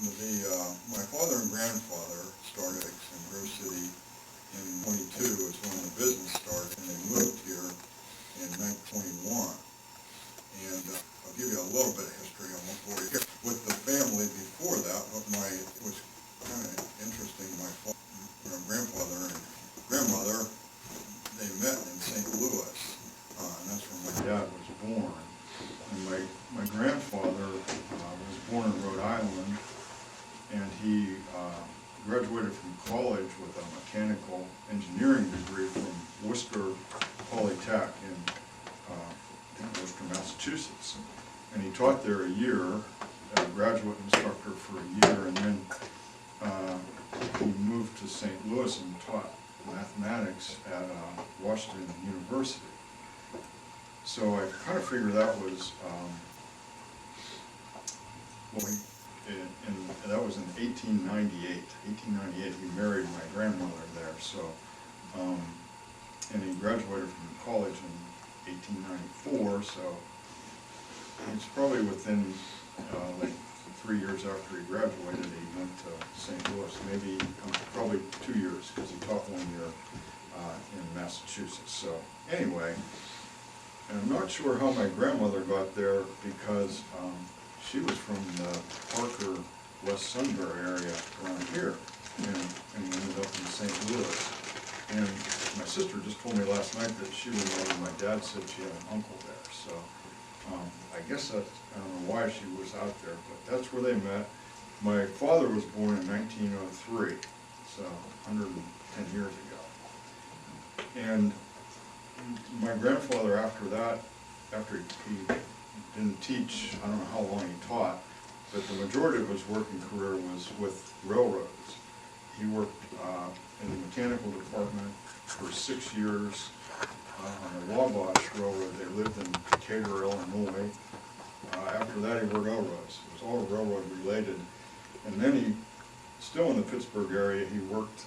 My father and grandfather started in Grove City in 22 as when the business started, and they moved here in 1921. And I'll give you a little bit of history on what we're here. With the family before that, it was kind of interesting. My grandfather and grandmother, they met in St. Louis, and that's where my dad was born. And my grandfather was born in Rhode Island, and he graduated from college with a mechanical engineering degree from Worcester Polytech in Worcester, Massachusetts. And he taught there a year, a graduate instructor for a year, and then he moved to St. Louis and taught mathematics at Washington University. So I kind of figured that was, that was in 1898. 1898, he married my grandmother there. So, and he graduated from college in 1894. So it's probably within like 3 years after he graduated, he went to St. Louis. Maybe probably 2 years, because he taught 1 year in Massachusetts. So anyway. And I'm not sure how my grandmother got there, because she was from the Parker, West Sunbury area around here, and ended up in St. Louis. And my sister just told me last night that she remembered my dad said she had an uncle there. So I guess that, I don't know why she was out there, but that's where they met. My father was born in 1903, so 110 years ago. And my grandfather, after that, after he didn't teach, I don't know how long he taught, but the majority of his working career was with railroads. He worked in the mechanical department for 6 years on the Wabash Railroad. They lived in Decatur, Illinois. After that, he worked railroads. It was all railroad related. And then he, still in the Pittsburgh area, he worked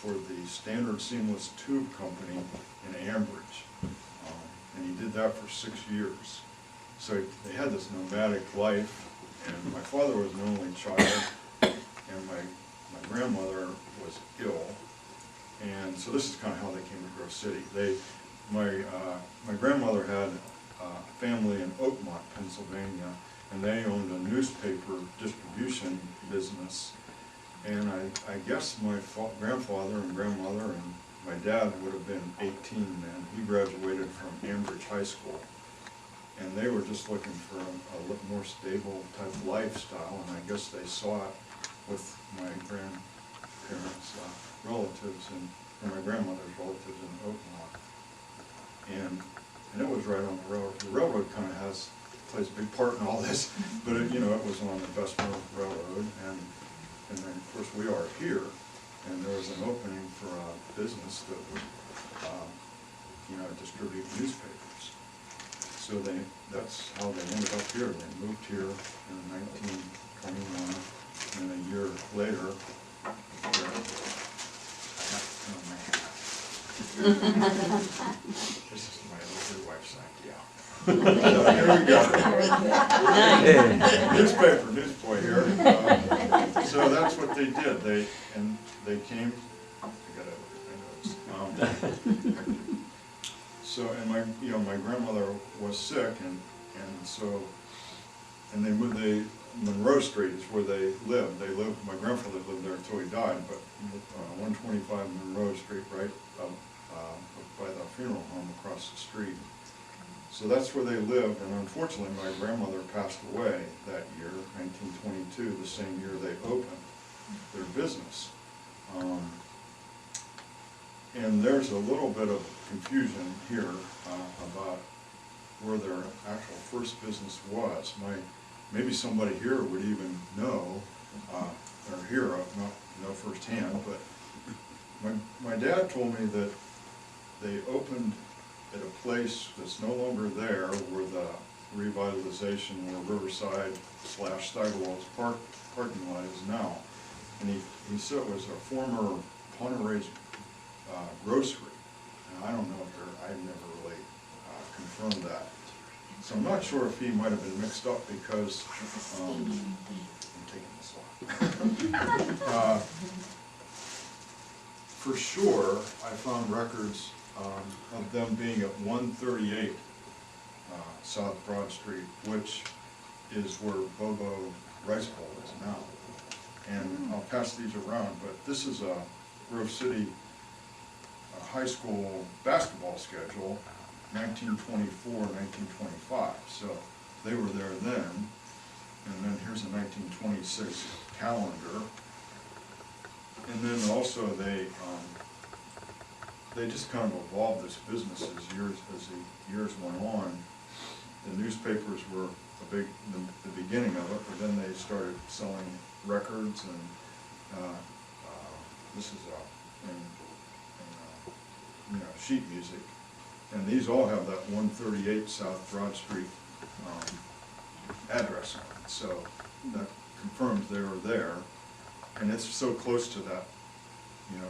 for the Standard Seamless Tube Company in Ambridge, and he did that for 6 years. So they had this nomadic life, and my father was an only child, and my grandmother was ill, and so this is kind of how they came to Grove City. My grandmother had a family in Oakmont, Pennsylvania, and they owned a newspaper distribution business. And I guess my grandfather and grandmother and my dad would have been 18 then. He graduated from Ambridge High School. And they were just looking for a more stable type of lifestyle, and I guess they saw it with my grandparents' relatives and my grandmother's relatives in Oakmont. And it was right on the railroad. The railroad kind of plays a big part in all this, but it was on the Bessemer Railroad, and then of course we are here, and there was an opening for a business that would, distribute newspapers. So that's how they ended up here. They moved here in 1921, and a year later, this is my older wife's idea. So here we go. Newsboy here. So that's what they did. They came. I got to look at my notes. So my grandmother was sick, and they moved. Monroe Street is where they lived. My grandfather lived there until he died, but 125 Monroe Street, right up by the funeral home across the street. So that's where they lived, and unfortunately my grandmother passed away that year, 1922, the same year they opened their business. And there's a little bit of confusion here about where their actual first business was. Maybe somebody here would even know, or hear of, not know firsthand, but my dad told me that they opened at a place that's no longer there, where the revitalization, where Riverside / Steigerwald's parking lot is now. And he said it was a former Ponderosa grocery. And I don't know I've never really confirmed that. So I'm not sure if he might have been mixed up, because I'm taking this For sure, I found records of them being at 138 South Broad Street, which is where Bobo Rice Bowl is now. And I'll pass these around, but this is a Grove City high school basketball schedule, 1924, 1925. So they were there then. And then here's a 1926 calendar. And then also they just kind of evolved this business as the years went on. The newspapers were the beginning of it, but then they started selling records, and this is sheet music. And these all have that 138 South Broad Street address on it, so that confirms they were there. And it's so close to that,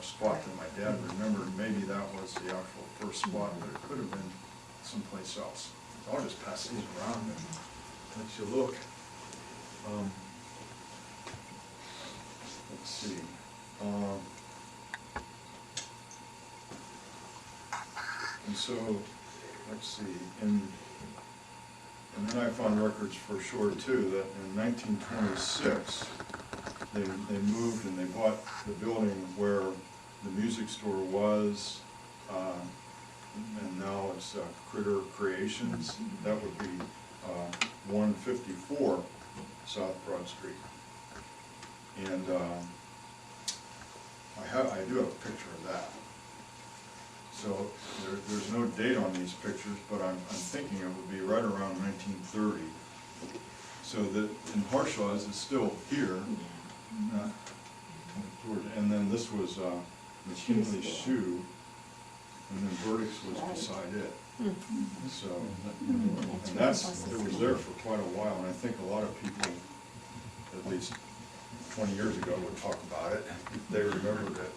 spot that my dad remembered. Maybe that was the actual first spot, but it could have been someplace else. So I'll just pass these around and let you look. Let's see. And so, let's see. And then I found records for sure too that in 1926 they moved and they bought the building where the music store was, and now it's Critter Creations. That would be 154 South Broad Street. And I do have a picture of that. So there's no date on these pictures, but I'm thinking it would be right around 1930. So that in Harshaws is still here. And then this was McKinley's Shoe, and then Burdick's was beside it. So, and it was there for quite a while, and I think a lot of people, at least 20 years ago, would talk about it if they remembered it.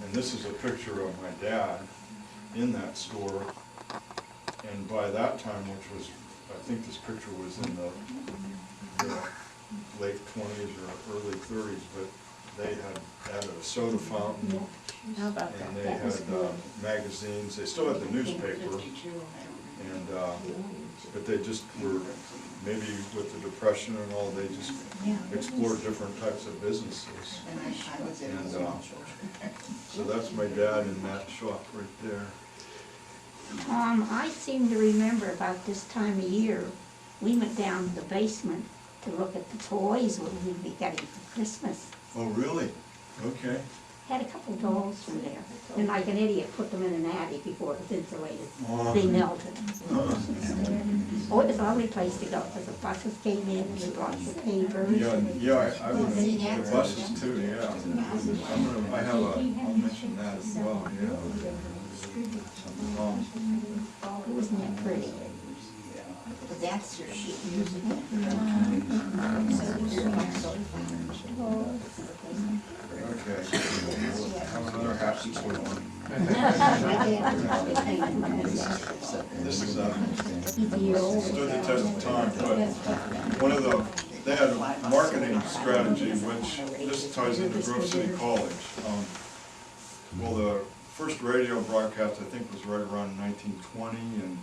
And this is a picture of my dad in that store, and by that time, which was, I think this picture was in the late 20s or early 30s, but they had added a soda fountain, and they had magazines. They still had the newspaper, and but they just were, maybe with the Depression and all, they just explored different types of businesses. And so that's my dad in that shop right there. I seem to remember about this time of year, we went down to the basement to look at the toys we'd be getting for Christmas. Oh, really? Okay. Had a couple dolls from there, and like an idiot put them in an attic before it was insulated. Oh. They melted. Oh, it was a lovely place to go, because the buses came in with lots of papers. I would, the buses too, yeah. I'll mention that as well, yeah. Wasn't that pretty? But that's your sheet music. Okay. Have another half put on. This is stood the test of time, but they had a marketing strategy, which this ties into Grove City College. Well, the first radio broadcast, I think, was right around 1920, and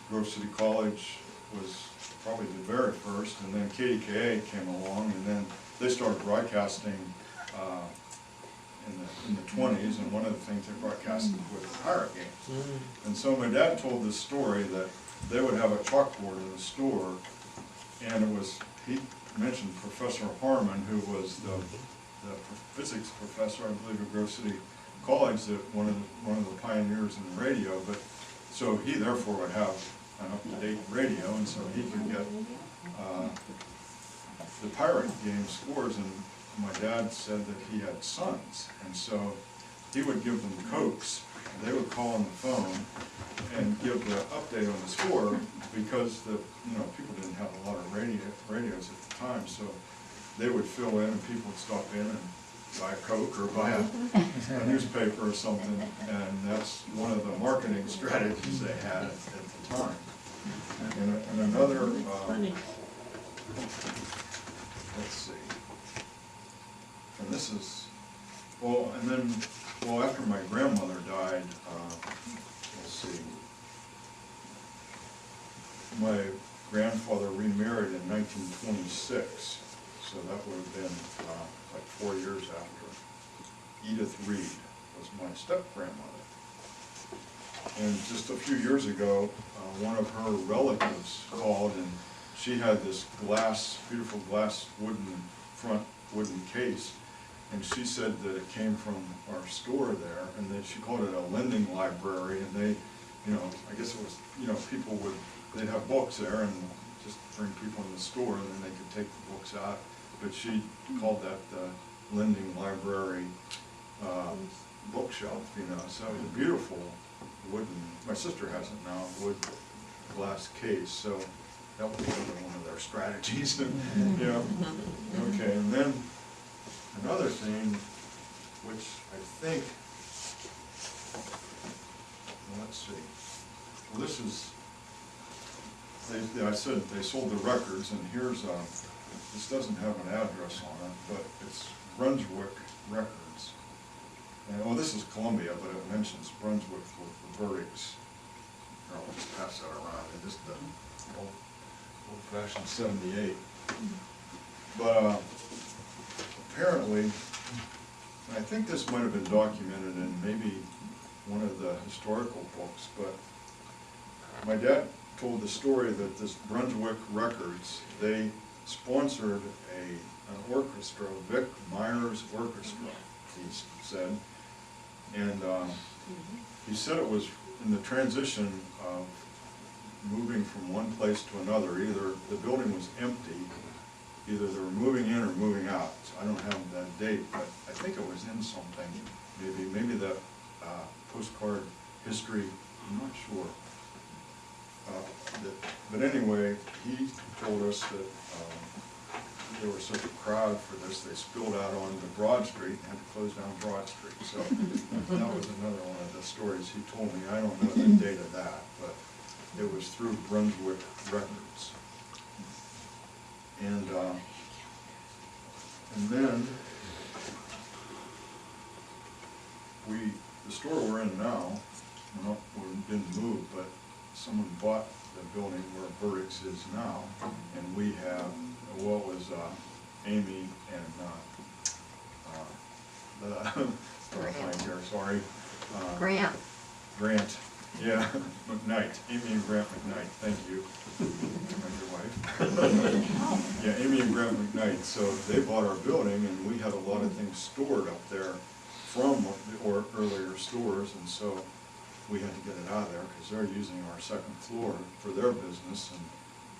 Grove City College was probably the very first, and then KDKA came along, and then they started broadcasting in the 20s, and one of the things they broadcasted was the Pirate games. And so my dad told this story that they would have a chalkboard in the store, and it was, he mentioned Professor Harmon, who was the physics professor, I believe, at Grove City College, that one of the pioneers in radio. But so he therefore would have an up-to-date radio, and so he could get the Pirate game scores. And my dad said that he had sons, and so he would give them Cokes. They would call on the phone and give the update on the score, because people didn't have a lot of radios at the time, so they would fill in, and people would stop in and buy a Coke or buy a newspaper or something, and that's one of the marketing strategies they had at the time. And another, let's see. and this is, well, and then, well, after my grandmother died, let's see, my grandfather remarried in 1926, so that would have been like 4 years after. Edith Reed was my step-grandmother. And just a few years ago, one of her relatives called, and she had this glass, beautiful glass front wooden case, and she said that it came from our store there, and then she called it a lending library, and they, you know, I guess it was, you know, people would, they'd have books there and just bring people in the store, and then they could take the books out. But she called that the lending library bookshelf, you know, so it was a beautiful wooden, my sister has it now, wood glass case, so that was another one of their strategies, yeah. Okay, and then another thing, which I think, well, let's see, well, this is, I said they sold the records, and here's, this doesn't have an address on it, but it's Brunswick Records. And, well, this is Columbia, but it mentions Brunswick with the Burdicks. Here, I'll just pass that around. It just the old-fashioned 78. But apparently, and I think this might have been documented in maybe one of the historical books, but my dad told the story that this Brunswick Records, they sponsored an orchestra, Vic Myers Orchestra, he said. And he said it was in the transition of moving from one place to another. Either the building was empty, either they were moving in or moving out. So I don't have that date, but I think it was in something, maybe that postcard history, I'm not sure. But anyway, he told us that there was such a crowd for this, they spilled out onto Broad Street and had to close down Broad Street. So that was another one of the stories he told me. I don't know the date of that, but it was through Brunswick Records. And then the store we're in now, we didn't move, but someone bought the building where Burdick's is now, and we have, what was Amy and Grant, yeah, McKnight, Amy and Grant McKnight, thank you. Your wife. Yeah, Amy and Grant McKnight, so they bought our building, and we had a lot of things stored up there from the earlier stores, and so we had to get it out of there because they're using our second floor for their business, and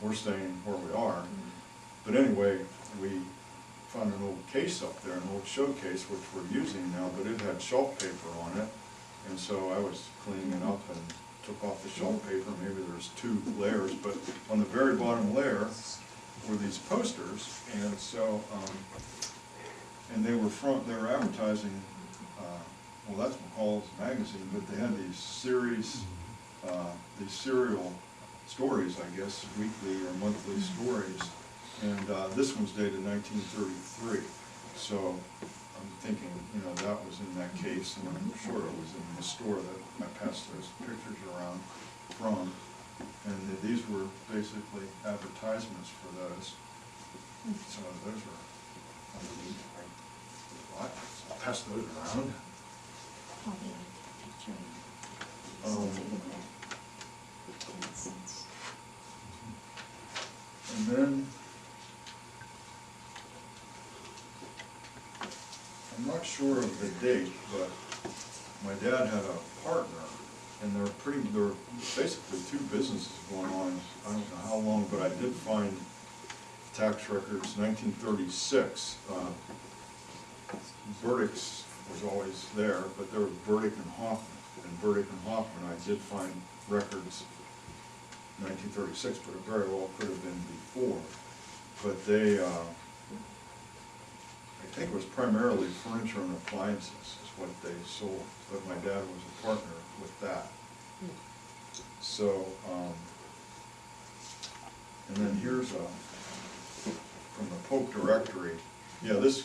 we're staying where we are. But anyway, we found an old case up there, an old showcase, which we're using now, but it had shelf paper on it. And so I was cleaning it up and took off the shelf paper. Maybe there's 2 layers, but on the very bottom layer were these posters. And so, and they were advertising, well, that's McCall's magazine, but they had these serial stories, I guess, weekly or monthly stories. And this one's dated 1933. So I'm thinking, you know, that was in that case, and I'm sure it was in the store that I passed those pictures around from. And these were basically advertisements for those. So those are underneath. I'll pass those around. And then I'm not sure of the date, but my dad had a partner, and there were basically 2 businesses going on. I don't know how long, but I did find tax records, 1936. Burdick's was always there, but there was Burdick and Hoffman. And Burdick and Hoffman, I did find records 1936, but it very well could have been before. But they, I think it was primarily furniture and appliances is what they sold, but my dad was a partner with that. So, and then here's from the Polk Directory. Yeah, this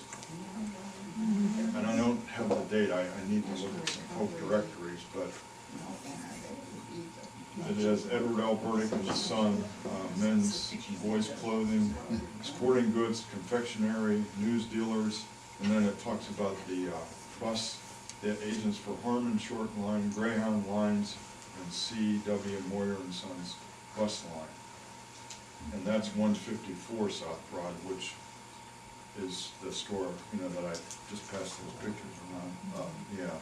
have the date, I need to look at some folk directories, but it is Edward L. Burdick and his son, men's and boys' clothing, sporting goods, confectionery, news dealers, and then it talks about the bus, the agents for Harmon Short Line, Greyhound Lines, and C.W. Moyer and Sons bus line. And that's 154 South Broad, which is the store, you know, that I just passed those pictures around. Yeah.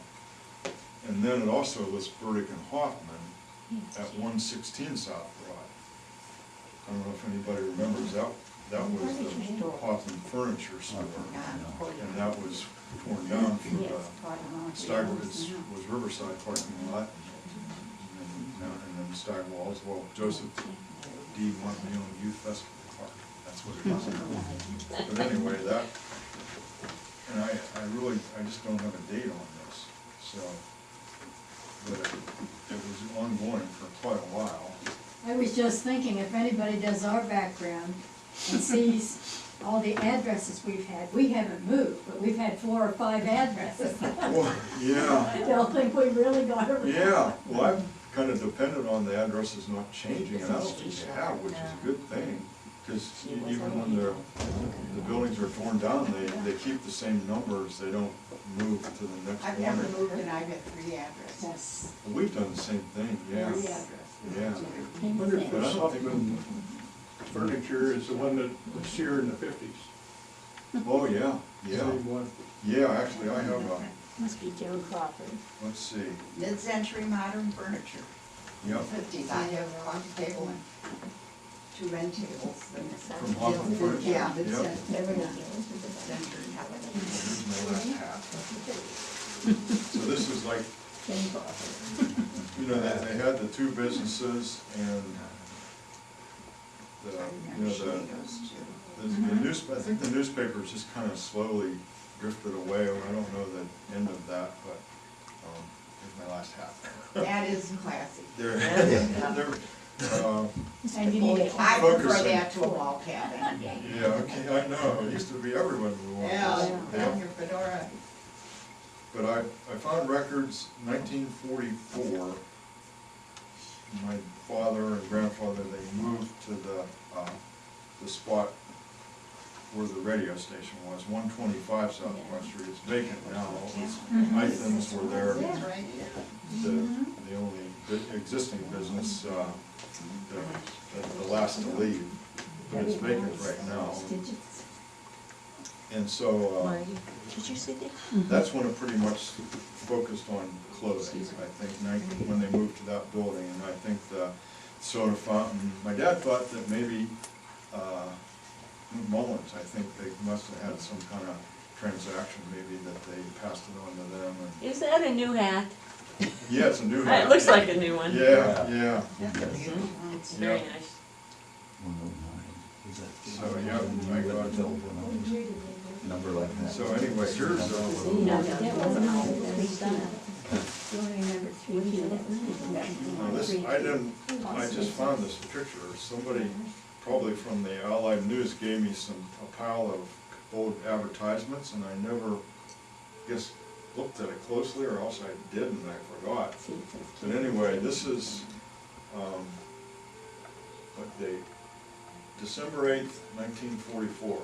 And then it also lists Burdick and Hoffman at 116 South Broad. I don't know if anybody remembers that. That was the Hoffman Furniture Store, and that was torn down for the Steigerwald's was Riverside parking lot, and then Steigerwald's, well, Joseph D. Monteleone Youth Festival Park. That's what it is. But anyway, that, and I just don't have a date on this, so, but it was ongoing for quite a while. I was just thinking, if anybody does our background and sees all the addresses we've had, we haven't moved, but we've had 4 or 5 addresses. Well, yeah. They'll think we really got it. Yeah, well, I've kind of depended on the addresses not changing, and I don't think they have, which is a good thing. Because even when the buildings are torn down, they keep the same numbers, they don't move to the next one. I've never moved and I've got 3 addresses. Yes. Well, we've done the same thing, yeah. 3 addresses. Yeah. I wonder if But I the don't think, Hoffman furniture is the one that was here in the 50s. oh, yeah, yeah. Same one. Yeah, actually, I have a, Must be Joe Crawford. let's see, Mid-century modern furniture. yep, 50s, I have a coffee table and 2 end tables. from Hoffman Furniture. Yeah, Yep. mid-century. Here's my left hat. So this is like, you know, they had the 2 businesses and the, you know, I think the newspapers just kind of slowly drifted away. I don't know the end of that, but, here's my last hat. That is classy. They're, And you need a I prefer Focusing. that to a wall cabin. yeah, okay, I know, it used to be everyone who wanted this. Yeah, and your fedora. But I found records 1944. My father and grandfather, they moved to the spot where the radio station was, 125 South West Street. It's vacant now. It was Ithans were there, It's right here. the only existing business, the last to leave. But it's vacant right now. And so, Did you see that? that's when it pretty much focused on clothing, I think, when they moved to that building, and I think the soda fountain, my dad thought that maybe, Mullins, I think they must have had some kind of transaction, maybe that they passed it on to them, and, Is that a new hat? yeah, it's a new hat. It looks like a new one. Yeah, yeah, It's very Yeah. nice. so, yeah, I got, Number like that. so anyway, here's, No, that wasn't all the remember 3 this, I just found this picture, somebody, probably from the Allied News, gave me a pile of old advertisements, and I never, guess, looked at it closely, or else I did and I forgot. But anyway, this is, what date? December 8th, 1944.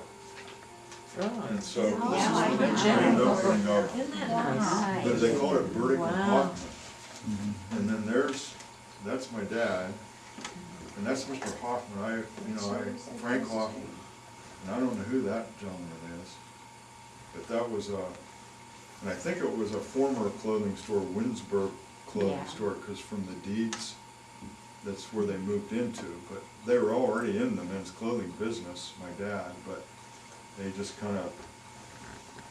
Oh. And so this is Yeah, the good grand job. opening of, Isn't that nice? but they call it Burdick and Wow. Hoffman. And then that's my dad, and that's Mr. Hoffman, Frank Hoffman, and I don't know who that gentleman is, but that was and I think it was a former clothing store, Winsburg Clothing Yeah. Store, because from the deeds, that's where they moved into, but they were already in the men's clothing business, my dad, but they just kind of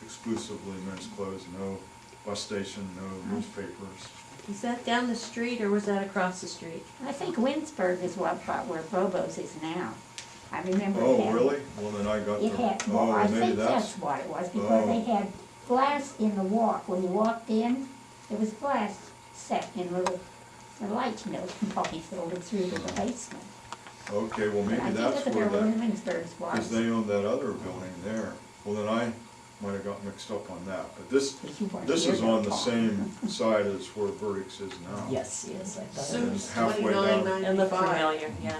exclusively men's clothes, no bus station, no newspapers. Is that down the street or was that across the street? I think Winsburg is where Bobo's is now. I remember it Oh, had. really? Well, then I got It the, had, well, I maybe think that's, that's what it was, because they Oh. had glass in the walk. When you walked in, there was glass set in little, the lights, you know, probably filtered through to the basement. okay, well, maybe I that's think where that's where that, Winsburg's because was. they owned that other building there. Well, then might have got mixed up on that, but this, But you weren't this here is that on the long. same side as where Burdick's is now. Yes, yes, I thought it And was. Suits halfway down. $29.95. It looked familiar, yeah.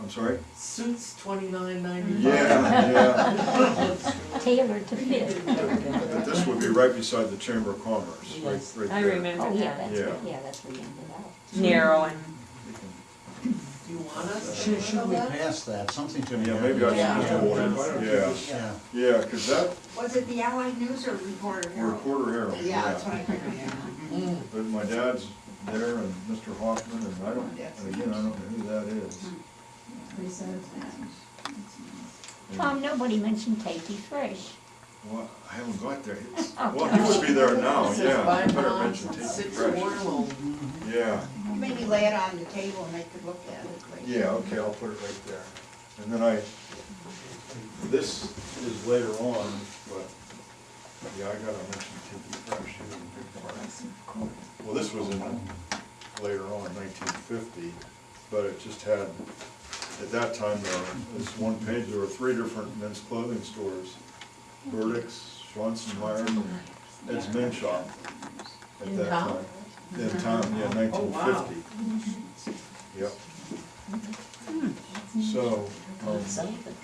I'm sorry? Suits $29.95. Yeah, yeah. Tailored to fit. But this would be right beside the Chamber of Commerce, right, Yes, right I there. remember Oh, yeah, that. that's, Yeah. yeah, that's where you ended up. Narrow and, Do you want us to Should handle we that? pass that, something to me? Yeah, maybe I should Yeah. just hold it, yeah, Yeah. yeah, cause that, Was it the Allied News or Reporter Herald? Reporter Herald, Yeah, that's what I figured, yeah. But my dad's there and Mr. Hoffman, and I don't, Yes. and again, I don't know who that is. Tom, nobody mentioned Tasty Fresh. Well, I haven't got there. Oh, Well, he would be there now, This is yeah, by I better pounds, mention Tasty 6 Fresh. wormhole. Yeah, Maybe lay it on the table and they could look at it later. yeah, okay, I'll put it right there. And then this is later on, but, yeah, I gotta mention Tasty Fresh, he was a big part. Well, this was in, later on, 1950, but it just had, at that time, there was one page, there were 3 different men's clothing stores. Burdick's, Schwanzenmeyer, and Ed's Men's Shop at In that town? time. In town, yeah, 1950. Yep. So, something.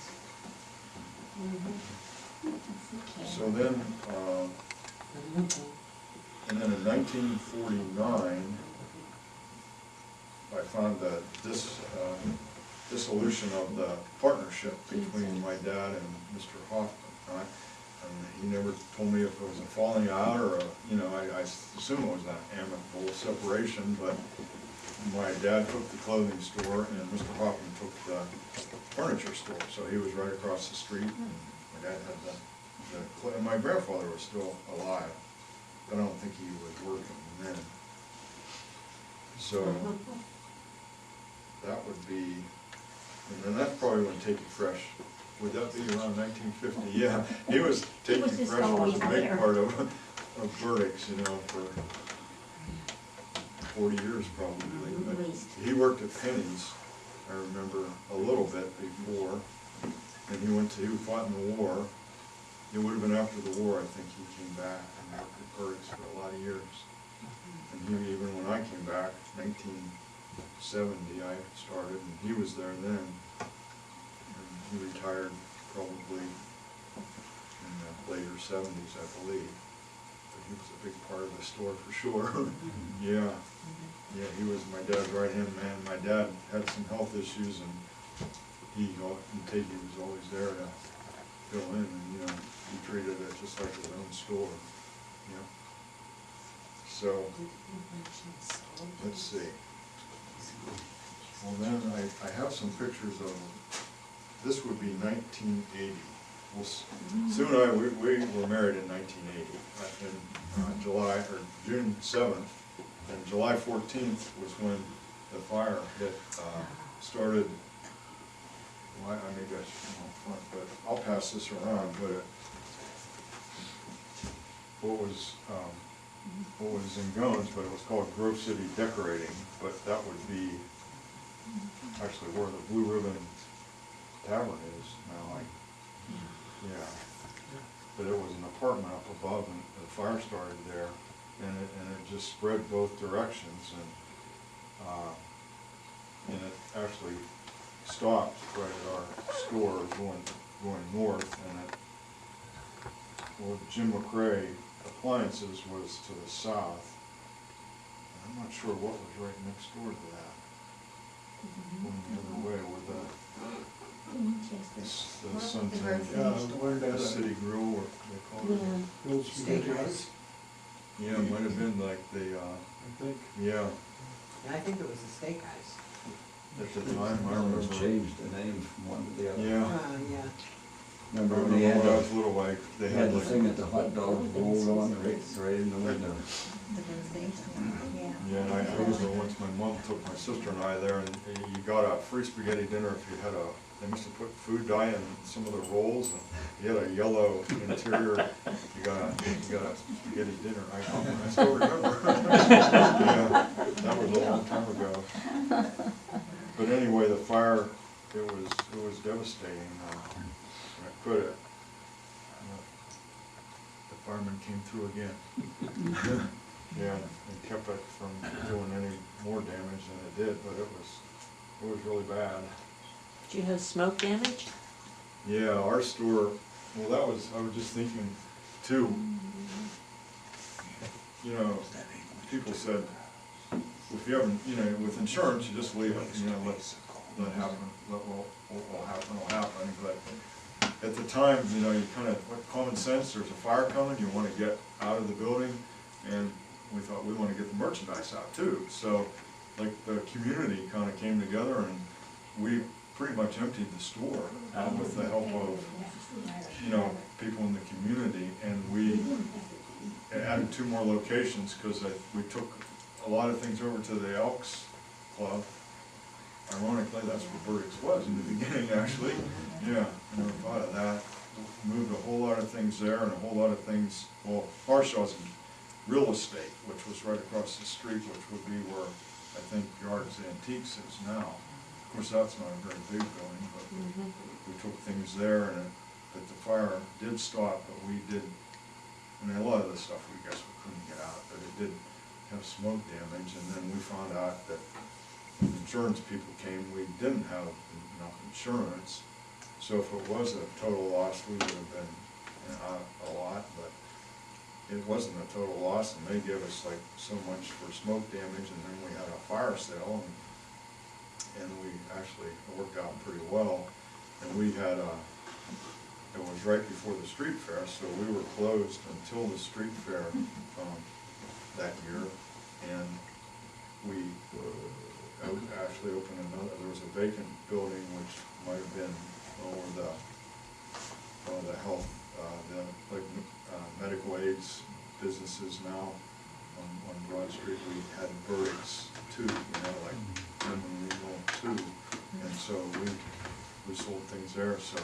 so then, and then in 1949, I found that this dissolution of the partnership between my dad and Mr. Hoffman. And he never told me if it was a falling out or a, you know, I assume it was an amicable separation, but my dad took the clothing store and Mr. Hoffman took the furniture store. So he was right across the street, and my dad had and my grandfather was still alive, but I don't think he was working then. So that would be, and then that's probably when Take It Fresh, would that be around 1950? Yeah, he was, Take It just Fresh was always a big there. part of Burdick's, you know, for 40 years probably. At But least. he worked at Penny's, I remember, a little bit before, and he fought in the war. It would have been after the war, I think he came back and worked at Burdick's for a lot of years. And he, even when I came back, 1970, I started, and he was there then. And he retired probably in the later 70s, I believe. But he was a big part of the store for sure. Yeah, yeah, he was my dad's right-hand man. My dad had some health issues, and he was always there to fill in, and, you know, he treated it just like his own store, yeah. So, let's see. Well, then I have some pictures of, this would be 1980. Well, Sue and I, we were married in 1980, in July, or June 7th, and July 14th was when the fire hit, started. Well, maybe I should come up front, but I'll pass this around, but what was in Goins, but it was called Grove City Decorating, but that would be actually where the Blue Ribbon Tavern is now, yeah. But it was an apartment up above, and the fire started there, and it just spread both directions, and it actually stopped right at our store going north, and well, Jim McRae Appliances was to the south. And I'm not sure what was right next door to that. Going the other way with the suntan, Where the city grill, or they call it. Those steakhouse, Yeah, it might have been like the, I think. yeah, I think it was a steakhouse. at the time, I remember. Changed the name from one to the other. Yeah. Yeah. I Remember remember when they had when I the, was little, like, they they had had the like. thing that the hot dog rolled on right in the window. Yeah, and I remember once my mom took my sister and I there, and you got a free spaghetti dinner if you had they must have put food dye in some of the rolls, and you had a yellow interior, you got a spaghetti dinner, I still remember. Yeah, that was a long time ago. But anyway, the fire, it was devastating, I put it. firemen came through again. Yeah, and kept it from doing any more damage than it did, but it was really bad. Do you have smoke damage? Yeah, our store, well, that was, I was just thinking too, you know, people said, if you haven't, you know, with insurance, you just leave it, you know, let happen, what will happen, but at the time, you know, you kind of, what common sense, there's a fire coming, you want to get out of the building, and we thought we want to get the merchandise out too, so, like, the community kind of came together, and we pretty much emptied the store with the help of, you know, people in the community, and we added 2 more locations, because we took a lot of things over to the Elks Club. Ironically, that's what Burdick's was in the beginning, actually. Yeah, I never thought of that. Moved a whole lot of things there, and a whole lot of things, well, Harshaw's real estate, which was right across the street, which would be where I think Yards Antiques is now. Of course, that's not a very big building, but we took things there, and but the fire did stop, but we did, I mean, a lot of the stuff we guess we couldn't get out, but it did have smoke damage, and then we found out that when insurance people came, we didn't have enough insurance, so if it was a total loss, we would have been out a lot, but it wasn't a total loss, and they gave us like so much for smoke damage, and then we had a fire sale, and we actually, it worked out pretty well, and we had it was right before the street fair, so we were closed until the street fair that year, and we actually opened another, there was a vacant building which might have been over the health, medical aids businesses now on Broad Street. We had Burdick's too, you know, like Legal too, and so we sold things there, so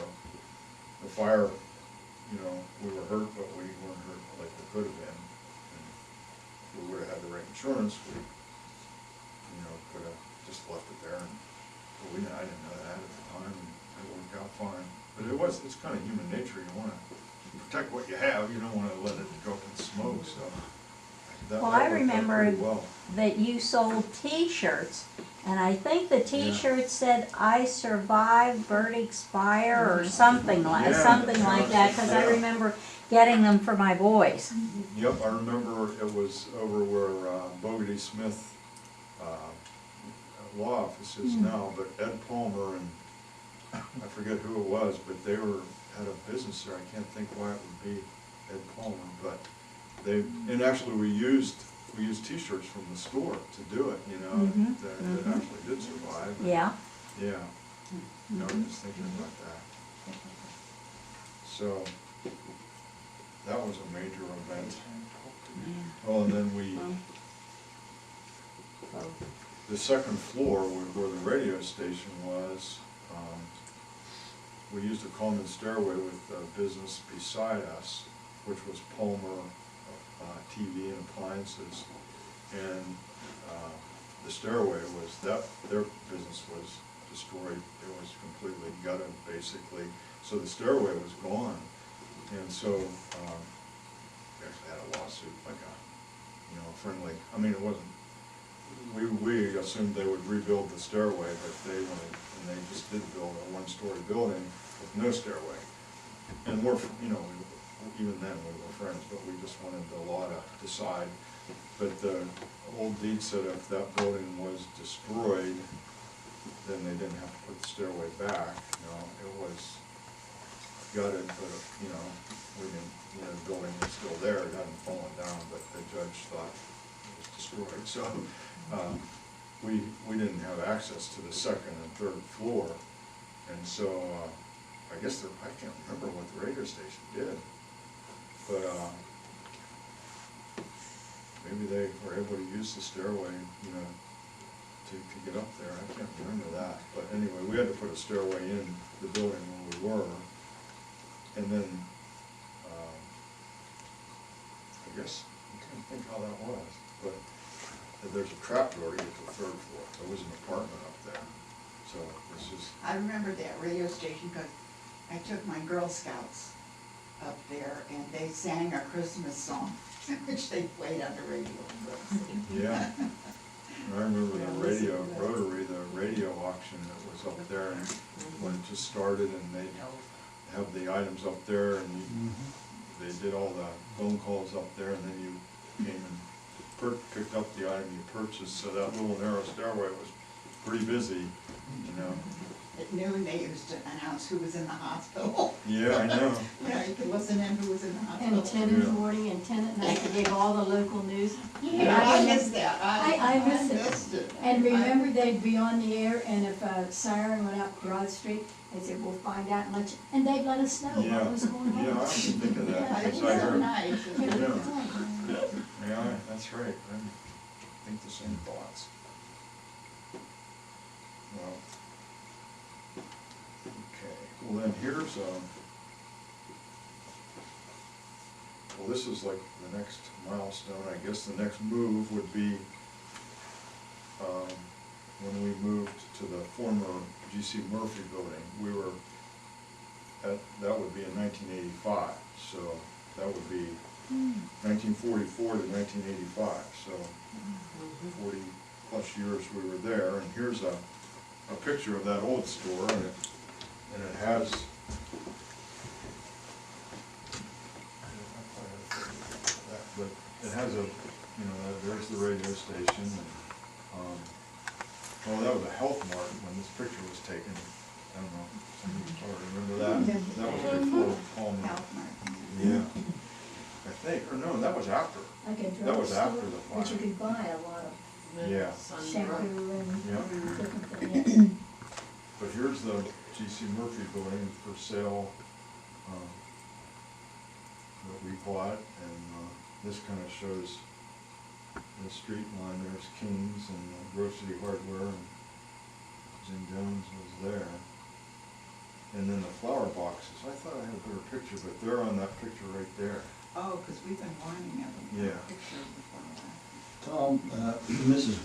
the fire, you know, we were hurt, but we weren't hurt like we could have been. And if we would have had the right insurance, we, you know, could have just left it there, and but I didn't know that at the time, and it worked out fine. But it's kind of human nature, you want to protect what you have, you don't want to let it go up in smoke, so. Well, that I worked out remember pretty well. that you sold T-shirts, and I think the T-shirt said, "I survived Burdick's fire," or something like that, because I Yeah. remember getting them for my boys. Yep, I remember it was over where Bogey Smith law office is now, but Ed Palmer and I forget who it was, but they had a business there. I can't think why it would be Ed Palmer, but and actually we used T-shirts from the store to do it, you know, that actually did survive. Yeah. Yeah. I was just thinking about that. So that was a major event. Oh, and then the second floor where the radio station was, we used a common stairway with a business beside us, which was Palmer TV and Appliances, and the stairway was their business was destroyed. It was completely gutted, basically. So the stairway was gone, and so we actually had a lawsuit, like a friendly. I mean, it wasn't. We assumed they would rebuild the stairway, but they wanted, and they just did build a one-story building with no stairway. And we're, even then we were friends, but we just wanted the law to decide. But the old deed said if that building was destroyed, then they didn't have to put the stairway back. It was gutted, but we didn't. The building was still there; it hadn't fallen down. But the judge thought it was destroyed, so we didn't have access to the second and third floor, and so I guess I can't remember what the radio station did, but maybe they were able to use the stairway, to get up there. I can't remember that, but anyway, we had to put a stairway in the building where we were, and then I guess I can't think how that was, but there's a trap door to get to the third floor. There was an apartment up there, so it's just. I remember that radio station because I took my Girl Scouts up there, and they sang a Christmas song, which they played on the radio. Yeah. I remember the radio, Rotary, the radio auction that was up there, and when it just started, and they'd have the items up there, and they did all the phone calls up there, and then you came and picked up the item you purchased, so that little narrow stairway was pretty busy, you know. At noon, they used to announce who was in the hospital. Yeah, I know. You know, you could listen in who was in the hospital. And 10 in the Yeah. morning and 10 at night, they gave all the local news. Yeah, I missed that. I missed it. And remember, they'd be on the air, and if a siren went up Broad Street, they'd say, we'll find out much, and they'd let us know Yeah, what was going on. yeah, I didn't think of that, Yeah, it was because I so heard, nice. yeah, that's right, I think the same thoughts. Well, okay, well then here's, well, this is like the next milestone, I guess the next move would be, when we moved to the former G.C. Murphy building. We were, that would be in 1985, so that would be 1944 to 1985, so 40 plus years we were there. And here's a picture of that old store, and it has, but it has a, you know, there's the radio station, and, well, that was a Health Mart when this picture was taken. I don't know, some people probably remember that. That was before Palmer. Yeah, I think, or no, that was after. Like a That was drugstore, after the but you fire. could buy a lot of Yeah. shampoo and Yeah. different things. But here's the G.C. Murphy building for sale, that we bought, and this kind of shows the street line. There's King's and Grove City Hardware, and Jim Jones was there. And then the flower boxes, I thought I had a better picture, but they're on that picture right there. Oh, because we've been warning them. Yeah. Picture of the flower. Tom, Mrs.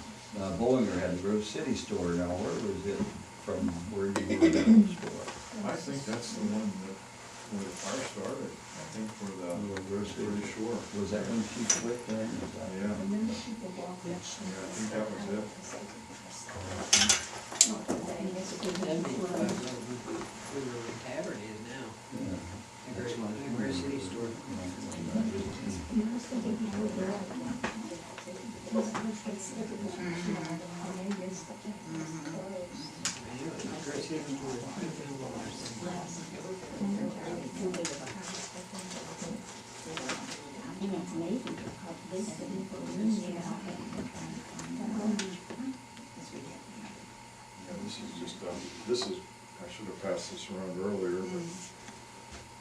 Bollinger had the Grove City store. Now, where was it from? Where did you go to that store? I think that's the one that, where the fire started. I think where the, Grove City. pretty sure. Was that when she quit then? Was that- Yeah, yeah, Remember people walk that I think that was it. Where the tavern is now, Yeah. the Grove City store. I know, the Grove City store is Yeah, this is just, this is, I should have passed this around earlier, but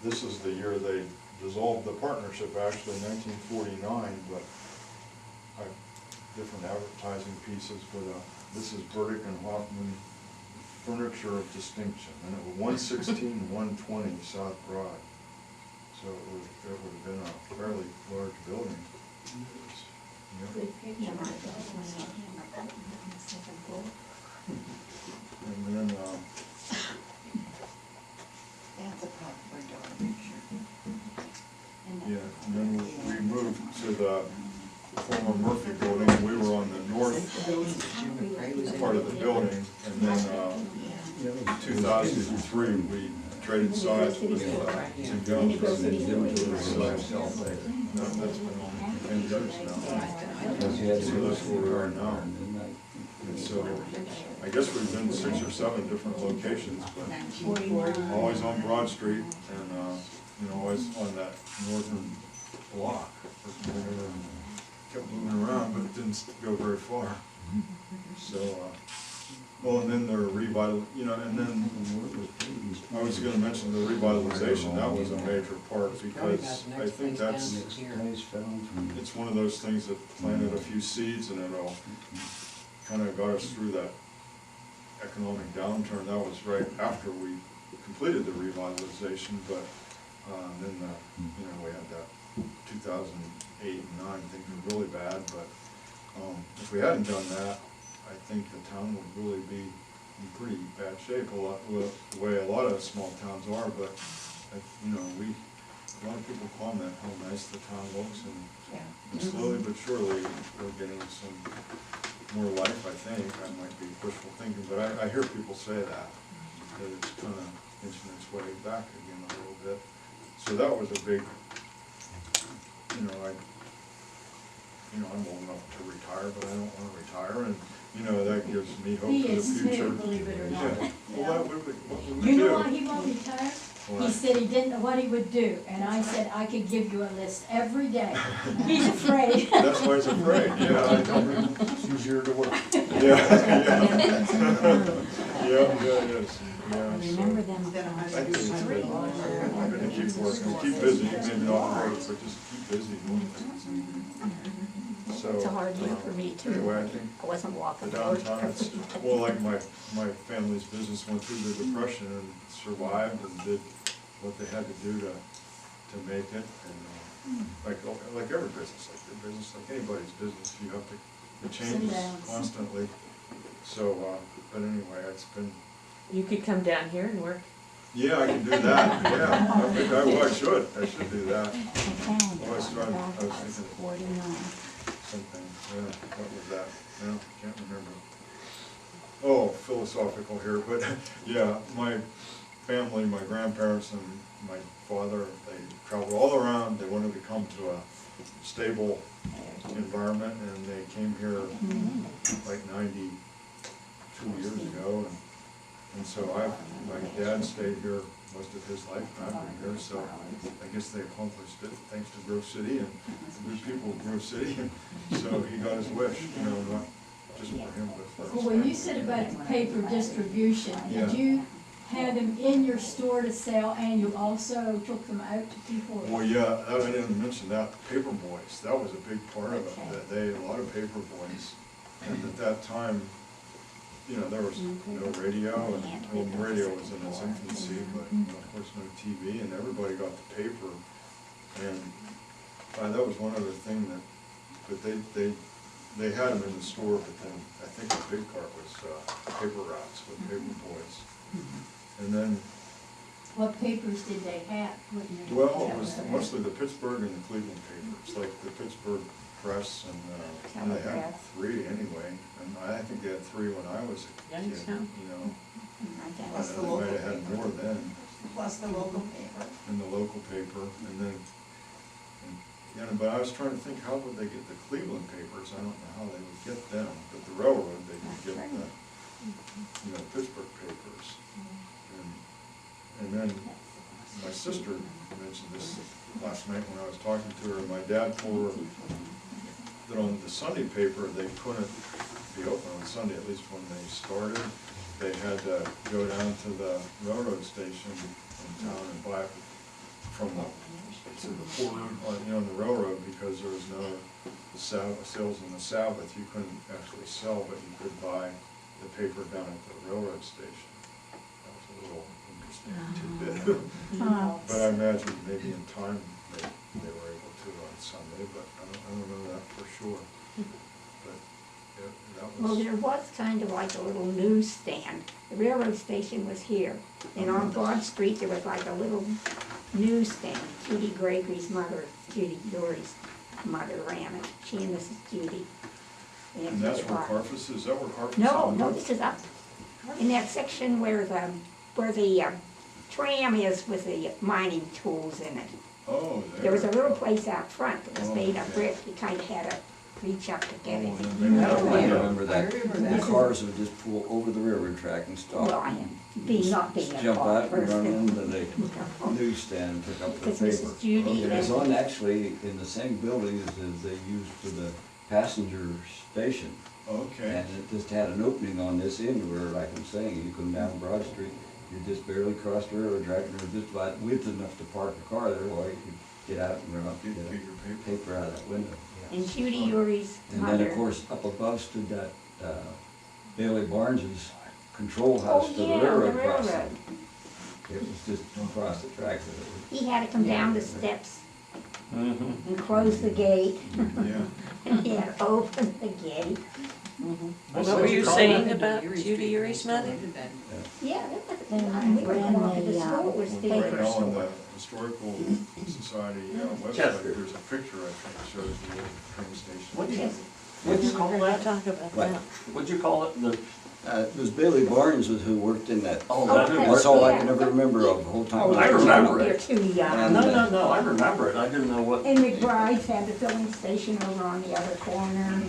this is the year they dissolved the partnership, actually, 1949, but different advertising pieces, but this is Burdick and Hoffman Furniture of Distinction, and it was 116, 120 South Broad. So it would have been a fairly large building. Yeah. And then, That's a popular dog picture. yeah, and then we moved to the former Murphy building, and we were on the north part of the building, and then, in 2003, we traded sides with Jim Jones. And then Jim took it by himself later. No, that's been on 10 years now. Because he had So to that's where we are now. and then that- And so, I guess we've been 6 or 7 different locations, but always on Broad Street, and, you know, always on that northern block. Kept moving around, but it didn't go very far. So, well, and then the you know, and then I was gonna mention the revitalization. That was a major part, because I think that's, Next place found from. it's one of those things that planted a few seeds, and it'll kind of got us through that economic downturn. That was right after we completed the revitalization, but then, you know, we had that 2008 and 9, things were really bad, but if we hadn't done that, I think the town would really be in pretty bad shape, the way a lot of small towns are, but, you know, we a lot of people comment how nice the town looks, and Yeah. slowly but surely, we're getting some more life, I think. I might be wishful thinking, but I hear people say that it's kind of inching its way back again a little bit. So that was a big, I'm old enough to retire, but I don't want to retire, and, that gives me hope He for the is future. too, believe it or not. Yeah. Well, what would we You do? know why he won't retire? Why? He said he didn't know what he would do, and I said I could give you a list every day. He's afraid. That's why he's afraid, yeah. It's easier to work. Yeah, it is, yeah. Remember them Then I I think it's was good. I'm gonna keep working, keep busy, maybe not work, but just keep busy doing things. So, It's a hard year for me too. Anyway, I think I wasn't the walking. downtown, it's, well, like my family's business went through the depression and survived and did what they had to do to make it. And, like every business, like your business, like anybody's business, you have to, it changes downs. constantly. So, but anyway, it's been, You could come down here and work. yeah, I can do that, yeah. I think I should do that. I found Oh, I was it. trying- Back I was was thinking- 49. Something, what was that? No, can't remember. Oh, philosophical here, but yeah, my family, my grandparents and my father, they traveled all around. They wanted to come to a stable environment, and they came here like 92 years ago, and so my dad stayed here most of his life, and I've been here, so I guess they accomplished it thanks to Grove City and the good people of Grove City, and so he got his wish, not just for him, but for his Well, when you family. said about the paper distribution, Yeah. did you have them in your store to sell and you also took them out to people? Well, yeah, I didn't mention that, paper boys, that was a big part of it, Okay. that they, a lot of paper boys, and at that time, there was no radio, and radio was in its infancy, but, of course, no TV, and everybody got the paper, and that was one other thing but they had them in the store, but then I think the big part was paper routes with paper boys. And then, What papers did they have? well, it was mostly the Pittsburgh and the Cleveland papers, like the Pittsburgh Press, and they had 3 anyway, and I think they had 3 when I was a kid, Youngstown. Plus the They local might have had paper. more then, Plus the local paper. in the local paper, and then, but I was trying to think, how would they get the Cleveland papers? I don't know how they would get them, but the railroad, they could get the, Pittsburgh papers. And then, my sister mentioned this last night when I was talking to her, and my dad told her that on the Sunday paper, they couldn't be open on Sunday, at least when they started. They had to go down to the railroad station in town and buy it from the porter, on the railroad, because there was no sales on the Sabbath. You couldn't actually sell, but you could buy the paper down at the railroad station. That was a little interesting tidbit. But I imagine maybe in time they were able to on Sunday, but I don't know that for sure. But yeah, that Well, was, there was kind of like a little newsstand. The railroad station was here. And on Broad Street, there was like a little newsstand. Judy Gregory's mother, Judy Dory's mother ran it. She and Mrs. Judy. and that's where Carfus is, that where Carfus is? No, this is up in that section where the tram is with the mining tools in it. Oh, There was a little place out front that was made of brick. You kind of had to reach up to get it. Oh, yeah, maybe I that- remember that. I remember that. The cars would just pull over the railroad track and stop. Well, I am not being a Jump car out and run person. into the newsstand and pick up the Because paper. Mrs. Judy It was and- on actually in the same building as they used for the passenger station. Okay, And it just had an opening on this end where, like I'm saying, you come down Broad Street, you just barely crossed the railroad track, and there was just about width enough to park a car there, while you could get out and run up and Get get your a paper. paper out of that window. And Judy Uri's And mother. then, of course, up above stood that Bailey Barnes's control Oh, house for the yeah, the railroad crossing. railroad. It was just across the track. He had to come down the steps and close the gate, yeah. and he had to open the gate. What were you saying about Judy Uri's mother? Yeah, that was, we were going to the school, it was Right paper now in store. the Historical Society Society website, Chester. there's a picture, I think, shows the old train station. What'd you call that? Talk about What? that. What'd you call it? The, It was Billy Barnes who worked in that. oh, Oh, that okay. That's all I Yeah. can ever remember of the whole time. Oh, I remember You're it. too young. no, I remember it. I didn't know what, And McBride's had the filling station over on the other corner.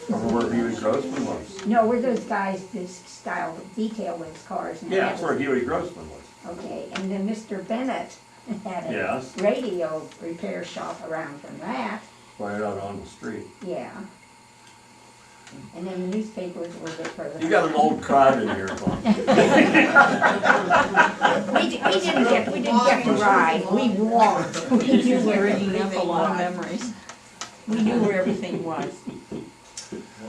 where Huey Grossman was. No, where those guys, this style detail those cars now. Yeah, that's where Huey Grossman was. Okay, and then Mr. Bennett had a Yes. radio repair shop around from that, Right out on the street. yeah. And then the newspaper was a little bit further. You got an old crowd in here, Tom. We didn't get to ride, we walked. We knew You're where bringing up a everything lot of was. memories. We knew where everything was.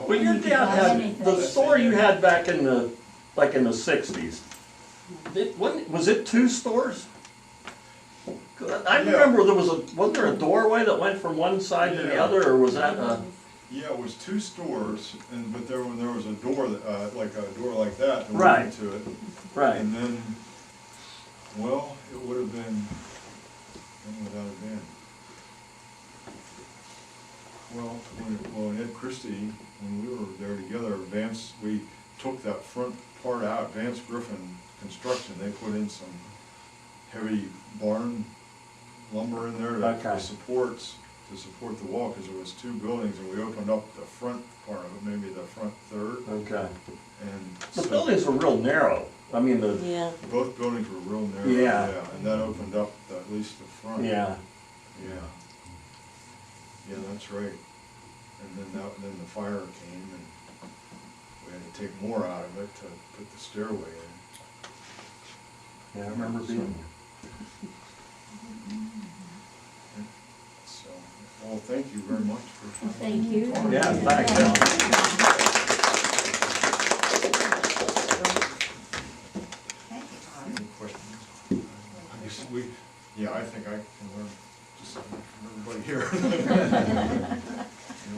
Well, your dad had, the store you had back in the, like in the sixties, was it two stores? I remember there was wasn't there a doorway that went from one side to the Yeah. other, or was that Yeah, it was two stores, but there was a door, like a door like that that Right. went into it. right? And then, well, it would have been, when would that have been? Well, when Ed Christie, when we were there together, Vance, we took that front part out, Vance Griffin Construction, they put in some heavy barn lumber in there Okay. for supports, to support the wall, because there was two buildings, and we opened up the front part of it, maybe the front third, Okay. and The so buildings were real narrow. I mean, the, Yeah. both buildings were real narrow, Yeah. and that opened up at least the front. yeah. Yeah. Yeah, that's right. And then the fire came, and we had to take more out of it to put the stairway in. Yeah, I remember being So, well, thank you very much for. Thank you. there. Yeah, thanks. Thank you, Tom. Any questions? I guess I think I can learn just from everybody here.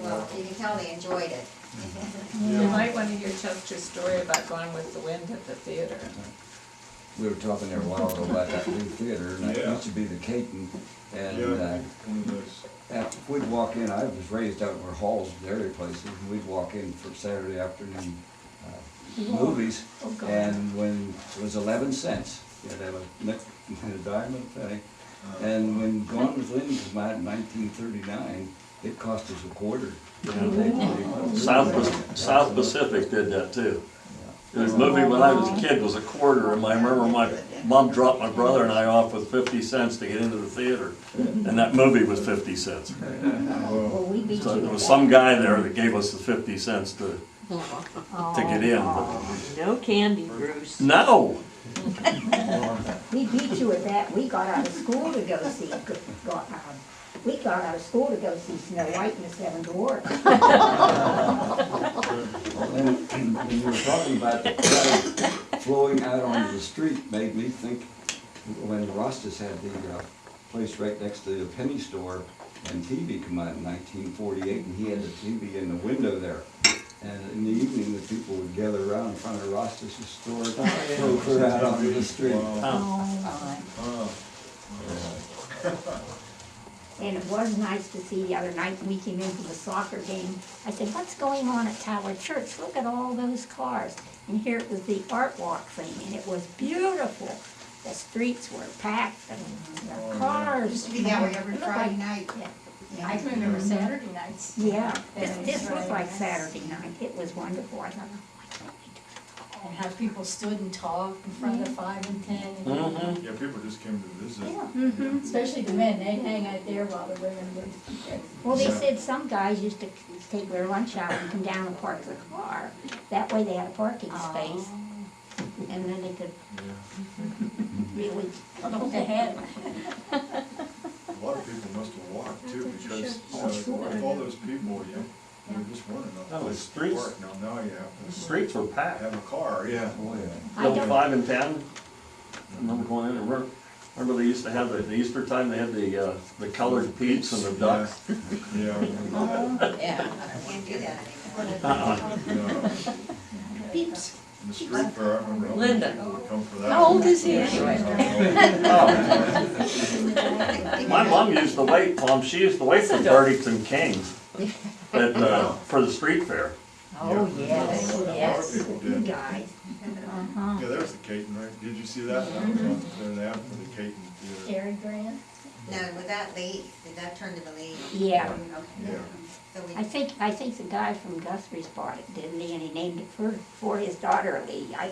Well, you can tell they enjoyed it. You might wanna hear Chester's story about Gone with the Wind at the theater. We were talking there a while ago about that new theater, and that Yeah. used to be the Caton, and, Yeah, one of those. after, we'd walk in, I was raised out where halls, dairy places, and we'd walk in for Saturday afternoon movies, Oh, God. and when it was 11 cents, you had to have a nickel and a dime and a penny. And when Gone with the Wind came out in 1939, it cost us a quarter. South Pacific did that too. The movie when I was a kid was a quarter, and I remember my mom dropped my brother and I off with 50 cents to get into the theater, and that movie was 50 cents. Well, we beat So you there to was that. some guy there that gave us the 50 cents to get in. No candy, Bruce. No, We beat you at that. We got out of school to go see, we got out of school to go see Snow White and the Seven Dwarfs. And when you were talking about the crowd flowing out onto the street, made me think when Rostas had the place right next to the penny store, and TV come out in 1948, and he had the TV in the window there. And in the evening, the people would gather around in front of Rostas' store, flow clear out onto the street. And it was nice to see the other night when we came in from the soccer game. I said, what's going on at Tower Church? Look at all those cars. And here it was the art walk thing, and it was beautiful. The streets were packed and the cars. Used to be that way every It looked Friday like- night. Yeah. I can remember Saturday nights. Yeah, And this looked Friday like nights. Saturday night. It was wonderful. I thought, oh, why can't we do it all? And how people stood and talked in front of the 5 and 10. And Mhm. Yeah, people just came to visit. Mhm. especially the men, they'd hang out there while the women would. Well, they Yeah. said some guys used to take their lunch out and come down and park their car. That way they had a parking space, and then they could really. I don't know what they had. A lot of people must have walked too, because Oh, sure. with all those people, there just weren't enough No, the places to streets- park. Now you have the to streets were packed. have a car, yeah. Oh, yeah. I Bill don't- 5 and 10. I remember going in and remember they used to have the Easter time, they had the colored peeps and the ducks. Yeah. Yeah, can't do that anymore. No. Peeps. In the street fair, I remember. Linda. People would come for that. How old is he anyway? Oh, My mom used to wait, Tom, she used to wait for Burdicks and Kings for the street fair. Oh, yes, A lot of yes. people You did. guys. Uh-huh. Yeah, there's the Caton, right? Did you see that? That was on the ad for the Caton Theater. Gary Grant? No, was that Lee? Did that turn to the Lee? Yeah, Okay. Yeah. So we, I think the guy from Guthrie's bought it, didn't he? And he named it for his daughter Lee. I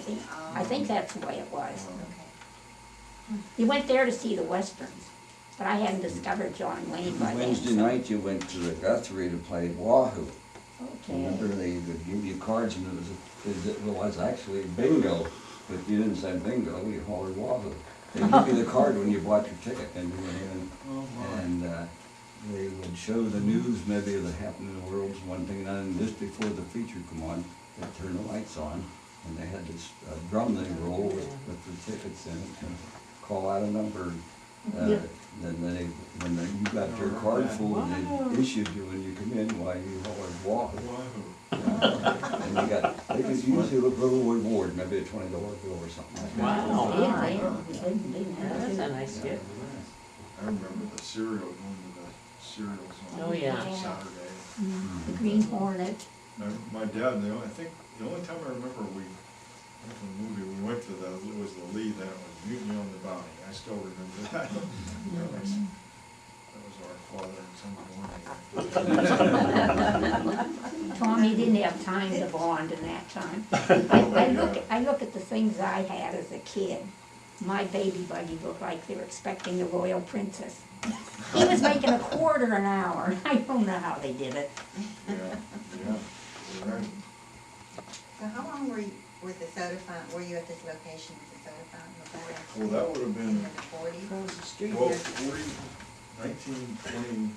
think that's the way it was. okay. He went there to see the westerns, but I hadn't discovered John Wayne by then. Wednesday so- night, you went to the Guthrie to play Wahoo. Okay. Remember, they would give you cards, and it was actually bingo, but you didn't say bingo, you hollered Wahoo. They give you the card when you bought your ticket, and you went in, and they would show the news maybe that happened in the world, one thing, and just before the feature come on, they'd turn the lights on, and they had this drum they roll with the tickets in it, and call out a number. Yeah. Then you got your card full, and they issued you when you come in, why you hollered Wahoo. And they could usually look a little reward, maybe a $20 bill or something like that. Wow. That's a nice gift. I remember the cereal, going to the cereals on Oh, yeah. Saturday. The Green Hornet. My dad, I think, the only time I remember we went to the movie, we went to it was the Lee, then it was Mutiny on the Bounty. I still remember that. That was our father and son morning. Tommy didn't have time to bond in that time. I look at the things I had as a kid. My baby buggy looked like they were expecting the royal princess. He was making $1/4 an hour. I don't know how they did it. Yeah, you're right. So how long were you with the soda fountain, were you at this location with the soda fountain? Was that actually Well, that would have in been, the forties? Across the street. well, 19, 20,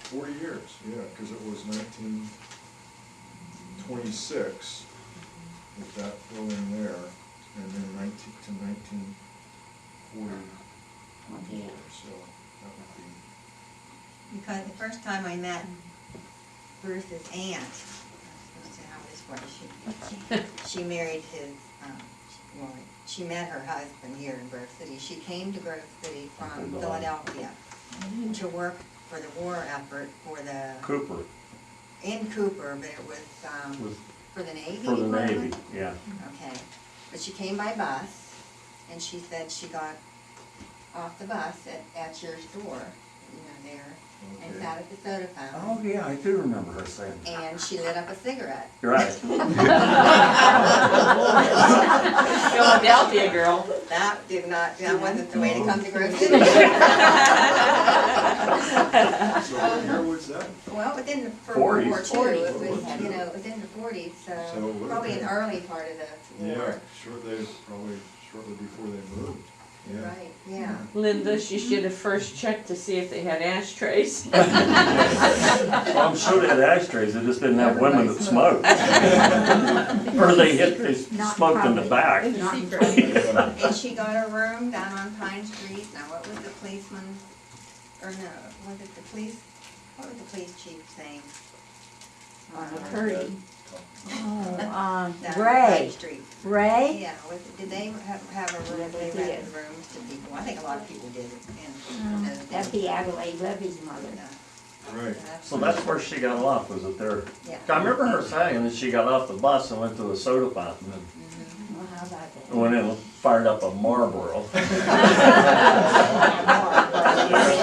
40 years, yeah, because it was 1926 with that building there, and then 19 to 1944, so that would be. Because the first time I met Bruce's aunt, I was supposed to have this way, she married his, well, she met her husband here in Grove City. She came to Grove City from Philadelphia to work for the war effort for the, Cooper, in Cooper, but it was, was for the Navy for the Department? Navy, yeah. Okay, but she came by bus, and she said she got off the bus at your store, there, and Okay. sat at the soda fountain. Oh, yeah, I do remember her saying that. And she lit up a cigarette. You're right. Philadelphia girl. That wasn't the way to come to Grove City. So what year was that? Well, for World War 40s. II, it was, it was in the 40s, So it so would've probably an been- early part of the Yeah, war. probably shortly before they moved, yeah. Right, yeah. Linda, she should have first checked to see if they had ashtrays. Well, I'm sure they had ashtrays, they just didn't have women that smoked. Or they Not smoked in the probably. back. Not in Yeah. And she got a room down on Pine Street. Now, what was the policeman, or no, was it the police, what was the police chief's name? Curry. Oh, Down on Pine Ray, Street. Ray? Yeah, did they have a room, Yeah, they they rented did. rooms to people? I think a lot of people did. That'd be Adelaide Levy's mother. Right. So that's where she got off, was it there? Yeah. I remember her saying that she got off the bus and went to a soda fountain and Well, how about that? went in and fired up a Marlboro.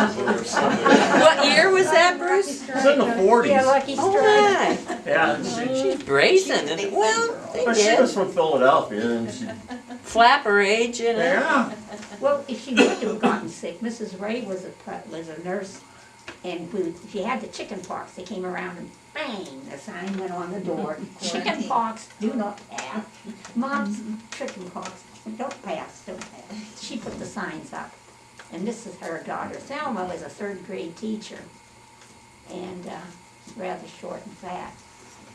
What year was that, Bruce? It was in the 40s. Yeah, Lucky Oh, Strike. my. Yeah, She's brazen. And, well, they but she was did. from Philadelphia and she, Flapper age, you know. yeah. Well, if she would have gotten sick, Mrs. Ray was a nurse, and if she had the chicken pox, they came around and bang, the sign went on the door. Chicken pox, do not pass. Mom's chicken pox, don't pass, don't pass. She put the signs up. And this is her daughter. Selma was a 3rd grade teacher, and rather short and fat.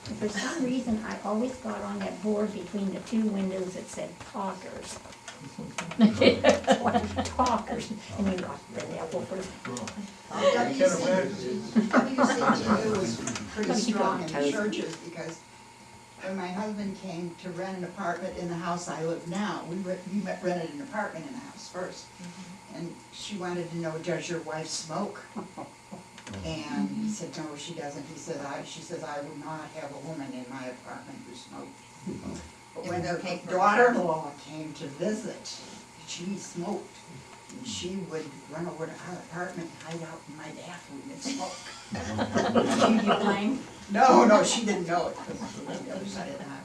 And for some reason, I always got on that board between the 2 windows that said talkers. Talkers, and we got the devil for I can't imagine. WCTU was pretty Gotta keep strong on in the toes. churches because when my husband came to rent an apartment in the house I live now, we rented an apartment in the house first. And she wanted to know, does your wife smoke? And he said, no, she doesn't. She says, I would not have a woman in my apartment who smoked. But when her daughter-in-law came to visit, she smoked. And she would run over to our apartment and hide out in my bathroom and smoke. Did you blame? No, she didn't know it because she lived the other side of the house.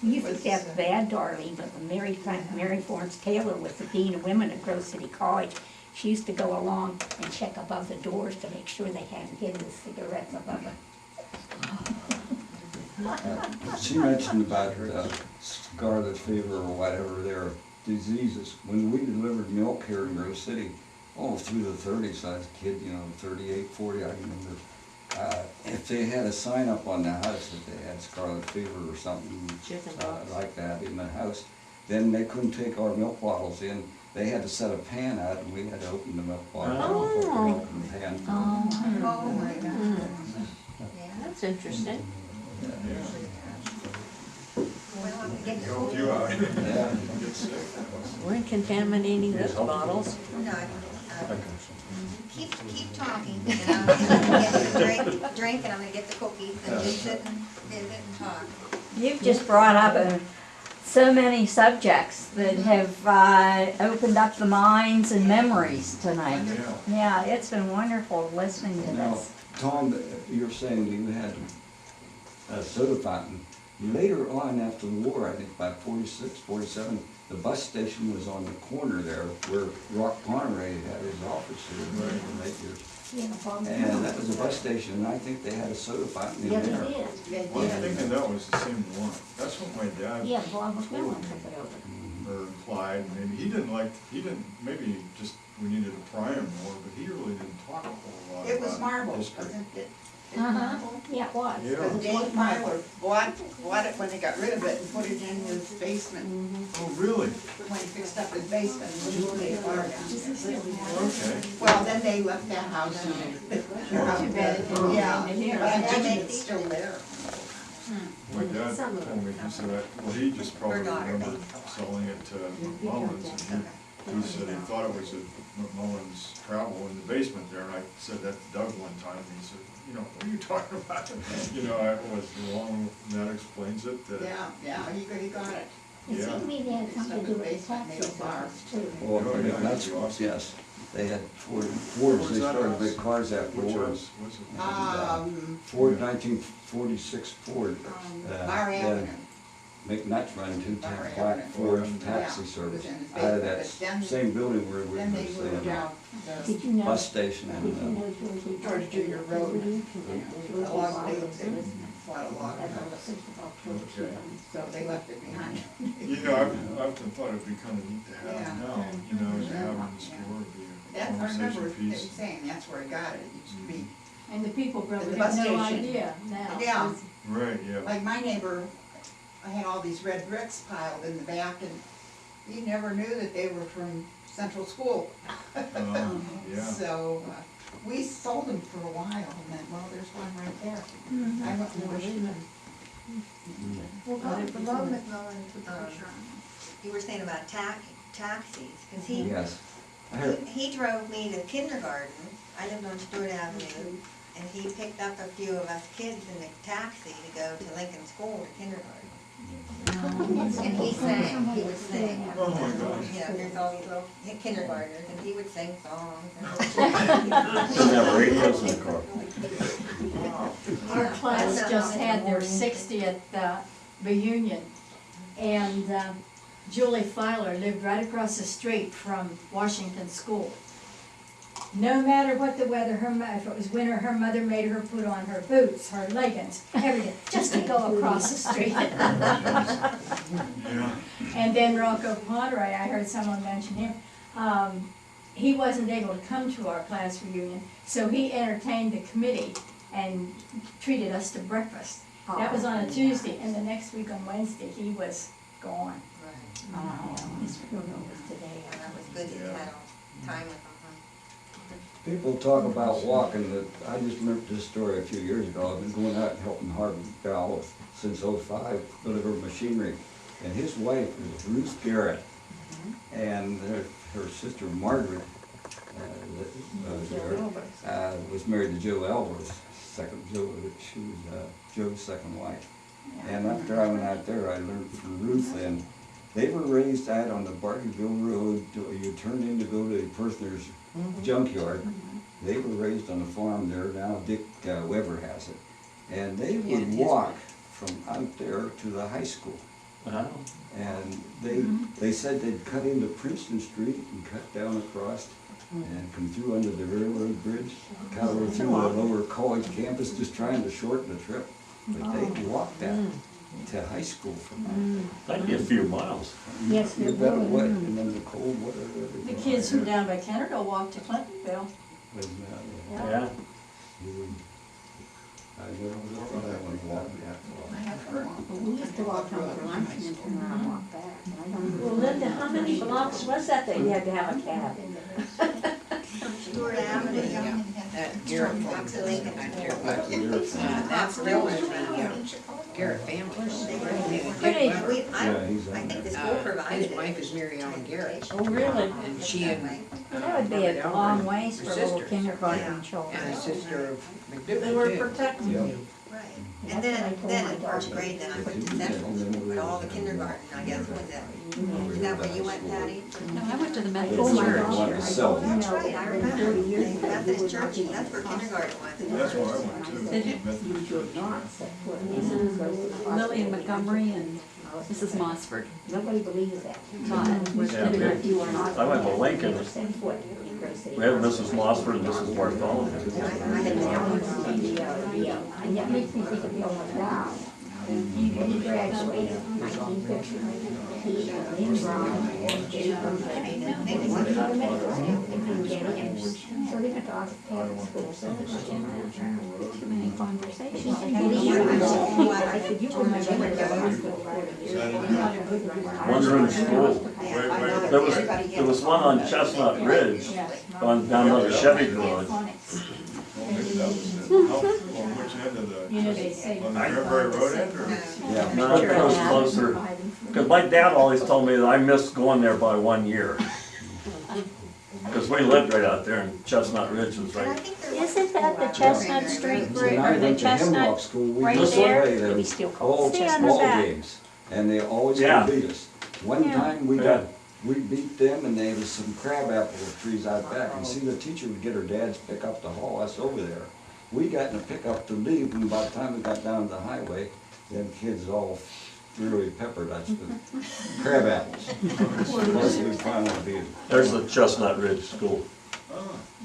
You think that's bad, Darlene, but when Mary Florence Taylor was the dean of women at Grove City College, she used to go along and check above the doors to make sure they hadn't hidden the cigarettes above it. She mentioned about scarlet fever or whatever their diseases. When we delivered milk here in Grove City, through the 30s, I was a kid, 38, 40, I remember. If they had a sign up on the house that they had scarlet fever or something like that in the house, then they couldn't take our milk bottles in. They had to set a pan out and we had to open the milk bottle. Oh. Open the pan. Oh, my God. Yeah, that's interesting. Well, I'm gonna get the Help cookie. you out. Yeah. Get sick. We're contaminating those bottles. No, keep talking, and I'm gonna get the drink, and I'm gonna get the cookies, and just sit and visit and talk. You've just brought up so many subjects that have opened up the minds and memories tonight. Yeah. Yeah, it's been wonderful listening to Now, this. Tom, you're saying you had a soda fountain. Later on, after the war, I think about 46, 47, the bus station was on the corner there where Rock Pomeroy had his office here in late years. And that was a bus station, and I think they had a soda fountain in Yeah, there. they did. Well, I'm thinking that was the same one. That's what my dad Yeah, Bob told McMillan me, took it over. or Clyde, maybe. Maybe just we needed to pry him more, but he really didn't talk a whole lot It was about marble, history. wasn't it? Yeah, it was. Yeah. Because Dave Myler bought it when they got rid of it and put it in his basement, Oh, really? when he fixed up his basement, and moved the bar downstairs. Okay. Well, then they left that house and Too bad it didn't yeah, get in here. but I imagine it's still there. My dad told me, he said that, well, he just probably Her daughter, remembered selling it to McMullen's, and he said he thought it was at McMullen's Travel in the basement there, and I said that to Doug one time, and he said, what are you talking about? I was wrong, and that explains it, that. Yeah, he got it. It Yeah. seemed to me they had something to do with the taxi service too. Well, Oh, yeah, that's, awesome. yes, they had Fords, was they that started house? big cars after Which war. was it? Ford, 1946 Ford. Bar Then Avenue. McNutt's run 210 Bar Black Avenue. Ford Yeah, taxi it was service in his out of basement, that but then- same building where we Then were they moved staying. out Did you know? Bus station Did and, you know Georgie? George Junior Road. Georgie a log, Wilder they was- bought a log that's all the house, things about George Okay. Wilder. so they left it behind. I've often thought it'd be kind of neat to have Yeah. now, to have in the store, be a That, I remember conversation they piece. were saying that's where he got it, it used to be. And the people probably The bus have no station. idea now. Yeah. Right, yeah. Like my neighbor, I had all these red bricks piled in the back, and he never knew that they were from Central School. Yeah. So, we sold them for a while, and then, well, there's one right there. Mm-hmm. I went and wished them. You were saying about taxis, because he, yes. I heard, he drove me to kindergarten. I lived on Stewart Avenue, and he picked up a few of us kids in the taxi to go to Lincoln School to kindergarten. And he sang, he would sing. Oh, my gosh. There's all these little kindergartners, and he would sing songs. Didn't have radios in the car. Our class just had their 60th reunion, and Julie Filer lived right across the street from Washington School. No matter what the weather, if it was winter, her mother made her put on her boots, her leggings, everything, just to go across the street. Yeah. And then Rocco Pomeroy, I heard someone mention him, he wasn't able to come to our class reunion, so he entertained the committee and treated us to breakfast. That was on a Tuesday, and the next week on Wednesday, he was gone. Oh, his funeral was today. And that was good, you Yeah. had all time with them, huh? People talk about walking, that I just learned this story a few years ago. I've been going out and helping Harvard Bell since '05, deliver machinery. And his wife is Ruth Garrett, and her sister Margaret was married to Joe Elworth, she was Joe's second wife. And after I went out there, I learned from Ruth, and they were raised out on the Bartyville Road. You turn in to go to Persner's junkyard. They were raised on a farm there. Now Dick Weber has it. And they would walk from out there to the high school. Wow. And they said they'd cut into Princeton Street and cut down across and come through under the railroad bridge, cut over through the lower college campus, just trying to shorten the trip. But they walked that to high school from there. That'd be a few miles. Yes, You it bet would. what, and then the cold water. The kids from down by Canterville walk to Clintonville. Yeah. I never thought I would walk that far. We used to walk home for lunch and then turn around and walk back. I don't know. Well, Linda, how many blocks was that you had to have a cab? Stewart Avenue. Garrett Walks to Lincoln. That's Garrett family. Pretty. I don't, Yeah, he's I on think the there. school provided His it. wife is Mary Ellen Garrett, Oh, really? and she and Well, that would be a long ways for little Sisters. kindergarten the children. sister of They McDougal were too. protecting Yep. you. Right. And then in first grade, then I went to central school, but all the kindergarten, I guess, was that, is that where you went, Patty? No, I went to the Oh Methodist my church. gosh. Wanted to sell them. That's right, I remember. The Methodist church, that's where kindergarten was. That's where I went to. Did you? Methodist church. Not set foot in. Lily Montgomery and Mrs. Mossford. Nobody believes that. Taught. Yeah, You are not. I went to Lincoln. Never set foot in Gray City. We had Mrs. Mossford and Mrs. Bartholomew. I had And that makes me think of Bill McDowell. He graduated in 1950. He and Lynn Brown and Dave they wanted to go to medical school. They couldn't get in. So they went to Oxford school. Too many conversations. I said, you remember when the hospital One's in school. There was one on Chestnut Ridge, on down by the Chevy garage. Well, maybe that was it. On which end of the, You know, they say. on the Granbury Road end or? Yeah. No, it goes closer. Because my dad always told me that I missed going there by 1 year. Because we lived right out there and Chestnut Ridge was And I right. think there was. Isn't that the Chestnut Street When I or the went to Hemlock Chestnut? School, we right used to there? play Maybe them still called all See on the ball back. games, and they always Yeah. beat us. One Yeah. time Yeah. we beat them, and there was some crabapple trees out back, and see, the teacher would get her dad's pickup to haul us over there. We got in a pickup to leave, and by the time we got down the highway, them kids all really peppered us with crab apples. Plus, we finally beat them. There's the Chestnut Ridge School.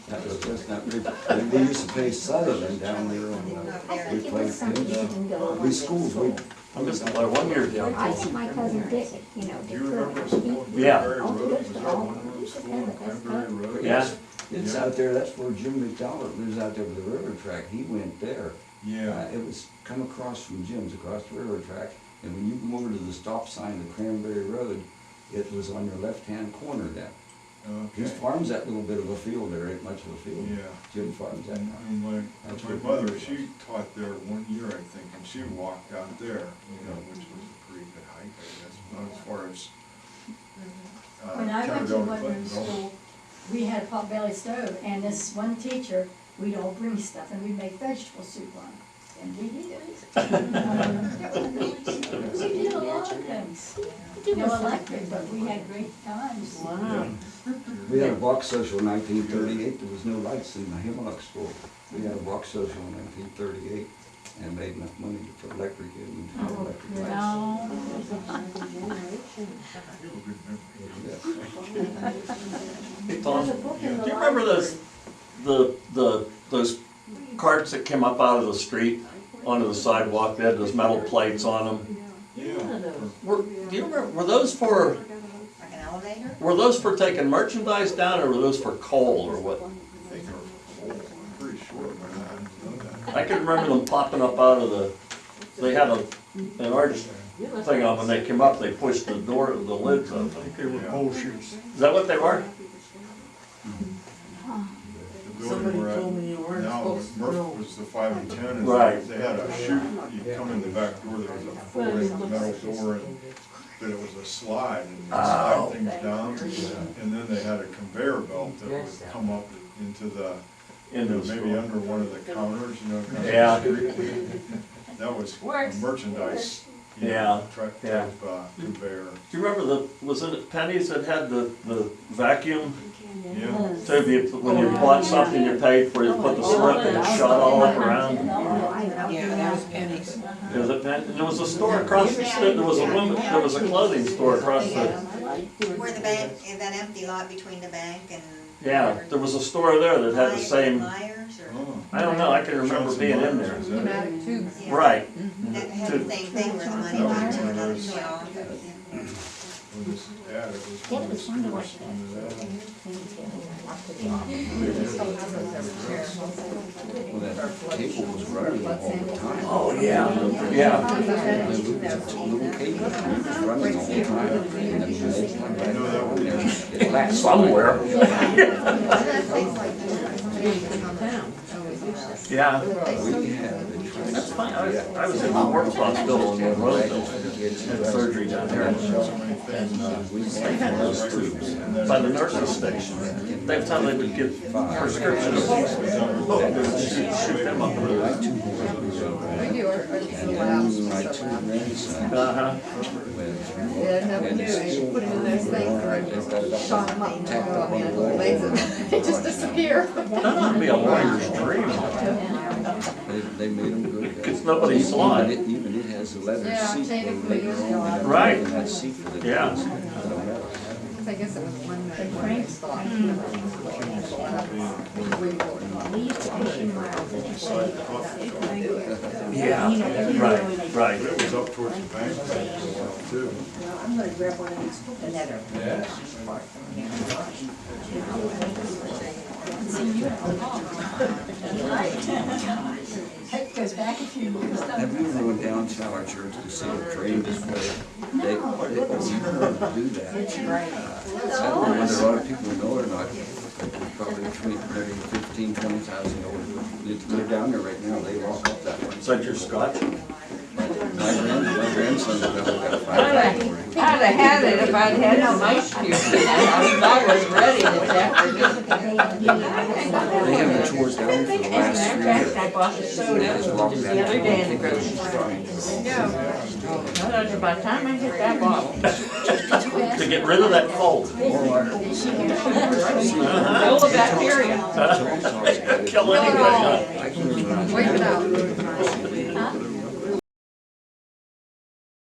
That was just not good. And we used to play Sutherland down there, and we played pins. We schools, we. I missed it by 1 year down I there. think my cousin Dick, you know, Do Dick you remember Curtis, school? he- Yeah. Granbury Road, was that one room school on Granbury Road? Yeah. It's out there, that's where Jim McDowell lives out there with the railroad track. He went there. Yeah, It was come across from Jim's, across the railroad track, and when you come over to the stop sign of Cranberry Road, it was on your left-hand corner then. He okay. farms that little bit of a field there, ain't much of a field. Yeah. Jim farms that. And my mother, she taught there 1 year, I think, and she walked out there, you know, which was a pretty good hike, I guess, not as far as. When I went to Canterville Woodland Clintonville. School, we had a potbelly stove, and this one teacher, we'd all bring stuff, and we'd make vegetable soup on it. And we did it. We did a lot of things. No electric, but we had great times. Wow. We had a box social in 1938, there was no lights in the Hemlock School. We had a box social in 1938 and made enough money to put electric in and have electric lights. No. Hey, Tom, do you remember those carts that came up out of the street onto the sidewalk? They had those metal plates on them. Yeah. Do you remember, were those for Like an elevator? Were those for taking merchandise down, or were those for coal, or what? I think they were cold, I'm pretty sure, but I didn't know that. I can remember them popping up out of the, they had an arch thing on, when they came up, they pushed the door, the lids up. They were pole shoes. Is that what they were? So Murph was the 5 and 10, and Right. they had a chute, you come in the back door, there was a folding metal door, and, but it was a slide, and you slide things down, and then they had a conveyor belt that would come up into the, Into the maybe store. under one of the counters, you know. kind of- Yeah. That was Works. merchandise, you Yeah, know, type yeah. of conveyor. Do you remember was it Penny's that had the vacuum? Yeah. So if you, when you bought something you paid for, you put the slip and it shot all up around. Yeah, that was Penny's. Was it Penny? There was a store across the street, there was a clothing store across the, Where the bank, in that empty lot between the bank and. yeah, there was a store there that had the same, Myers or. Oh. I don't know, I can remember being in there. Is that it? Pneumatic tubes. Yeah. Right. That had the same thing where the money went to another job. When this ad, it was Yeah, one it of was the wonderful. stores under that. Well, that cable was running all the time. Oh, yeah, yeah. Little cable was running all the time. And then they come right down there. It lasts. Somewhere. Yeah. We had the That's fine. I was in the work hospital in Monroeville, had surgery down there. They had those tubes by the nurse's station. Every time they would get prescriptions, they would shoot them up the road. We do our little labs my for two so loud. grandsons. Uh-huh. Yeah, no, we do, you put them in those things, or shot them up, and go up in the legs, and they just disappear. That ought to be a lawyer's dream. They made them good. Because nobody saw it. Even it has a leather Yeah, seat where technically, later it's on. still- they Right. put that seat for the Yeah. kids. I don't know. I guess it was one that thought. We used to fish in miles and it Side coffee shop. Yeah, right, right. It was up towards the bank for a while too. I'm gonna grab one of these, another. It goes back a few years. Have you ever went down Shower Church to see a train display? They do that. I don't know whether a lot of people know or not. Probably between 15, 20,000 old. They're down there right now. They walk up that one. Is that your scotch? My grandson's got 5. I'd have had it if I'd had some ice cubes. I was ready this afternoon. They haven't tore down for the last 3 years. I bought the They soda just walk the back other day in the and grocery store. I thought about the time I hit that bottle. To get rid of that cold. Kill the bacteria. Kill anything, huh? I can remember when I was Wake it down up. there,